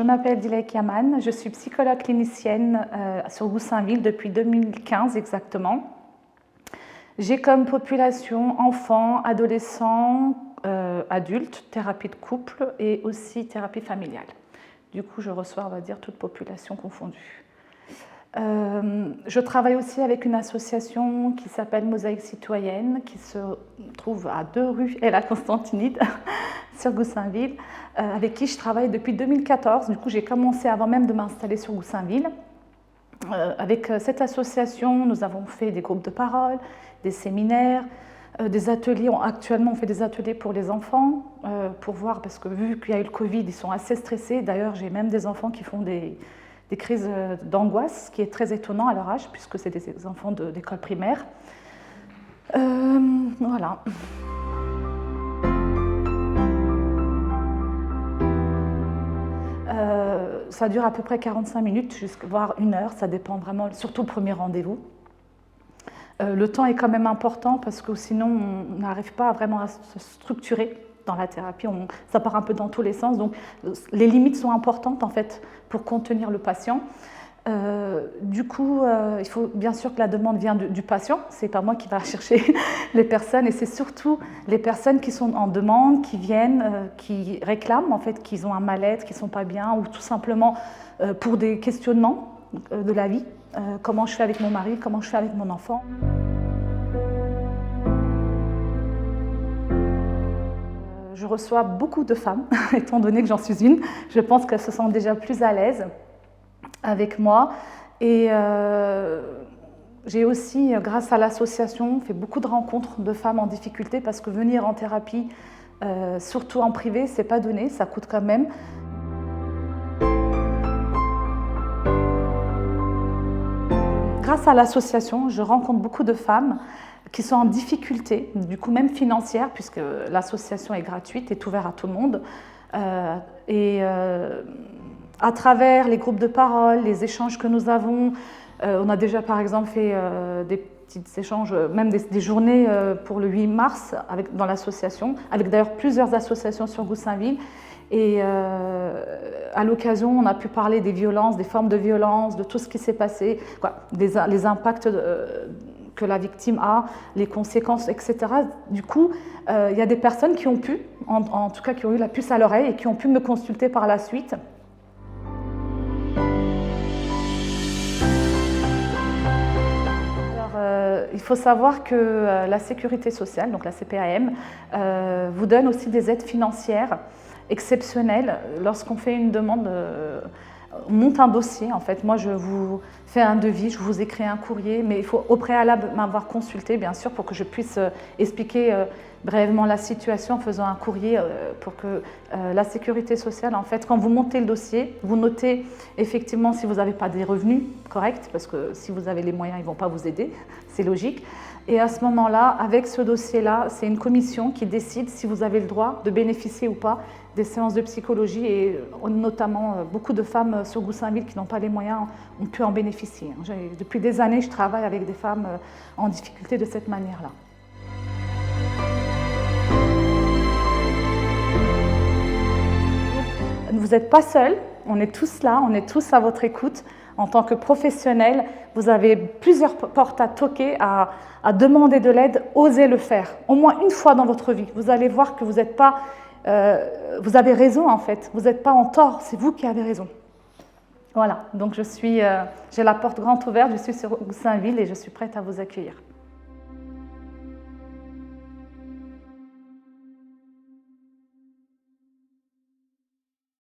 je m'appelle Dilek Yaman, je suis psychologue clinicienne sur Goussainville depuis 2015 exactement. J'ai comme population enfants, adolescents, adultes, thérapie de couple et aussi thérapie familiale. Du coup, je reçois, on va dire, toute population confondue. Je travaille aussi avec une association qui s'appelle Mosaïque Citoyenne, qui se trouve à 2 rues et la Constantinide, sur Goussainville, avec qui je travaille depuis 2014. Du coup, j'ai commencé avant même de m'installer sur Goussainville. Avec cette association, nous avons fait des groupes de parole, des séminaires, des ateliers. Actuellement, on fait des ateliers pour les enfants, pour voir, parce que vu qu'il y a eu le Covid, ils sont assez stressés. D'ailleurs, j'ai même des enfants qui font des crises d'angoisse, ce qui est très étonnant à leur âge, puisque c'est des enfants d'école primaire. Voilà. Ça dure à peu près 45 minutes, voire 1 heure, ça dépend vraiment, surtout le premier rendez-vous. Le temps est quand même important parce que sinon on n'arrive pas vraiment à se structurer dans la thérapie, ça part un peu dans tous les sens, donc les limites sont importantes en fait pour contenir le patient. Du coup, il faut bien sûr que la demande vient du patient, c'est pas moi qui va chercher les personnes, et c'est surtout les personnes qui sont en demande, qui viennent, qui réclament en fait qu'ils ont un mal-être, qu'ils sont pas bien, ou tout simplement pour des questionnements de la vie. Comment je fais avec mon mari, comment je fais avec mon enfant. Je reçois beaucoup de femmes, étant donné que j'en suis une. Je pense qu'elles se sentent déjà plus à l'aise avec moi. Et j'ai aussi, grâce à l'association, fait beaucoup de rencontres de femmes en difficulté, parce que venir en thérapie, surtout en privé, c'est pas donné, ça coûte quand même. Grâce à l'association, je rencontre beaucoup de femmes qui sont en difficulté, du coup même financière, puisque l'association est gratuite, est ouverte à tout le monde. À travers les groupes de parole, les échanges que nous avons, on a déjà par exemple fait des petits échanges, même des journées pour le 8 mars dans l'association, avec d'ailleurs plusieurs associations sur Goussainville. Et à l'occasion, on a pu parler des violences, des formes de violence, de tout ce qui s'est passé, les impacts que la victime a, les conséquences, etc. Du coup, il y a des personnes qui ont pu, en tout cas qui ont eu la puce à l'oreille et qui ont pu me consulter par la suite. Il faut savoir que la sécurité sociale, donc la CPAM, vous donne aussi des aides financières exceptionnelles lorsqu'on fait une demande. On monte un dossier, en fait. Moi, je vous fais un devis, je vous écris un courrier, mais il faut au préalable m'avoir consulté, bien sûr, pour que je puisse expliquer brièvement la situation en faisant un courrier pour que la sécurité sociale, en fait, quand vous montez le dossier, vous notez effectivement si vous n'avez pas des revenus corrects, parce que si vous avez les moyens, ils ne vont pas vous aider, c'est logique. Et à ce moment-là, avec ce dossier-là, c'est une commission qui décide si vous avez le droit de bénéficier ou pas des séances de psychologie, et notamment beaucoup de femmes sur Goussainville qui n'ont pas les moyens ont pu en bénéficier. Depuis des années, je travaille avec des femmes en difficulté de cette manière-là. Vous n'êtes pas seuls, on est tous là, on est tous à votre écoute. En tant que professionnel, vous avez plusieurs portes à toquer, à demander de l'aide, osez le faire. Au moins une fois dans votre vie, vous allez voir que vous n'êtes pas... vous avez raison en fait, vous n'êtes pas en tort, c'est vous qui avez raison. Voilà, donc j'ai la porte grande ouverte, je suis sur Goussainville et je suis prête à vous accueillir.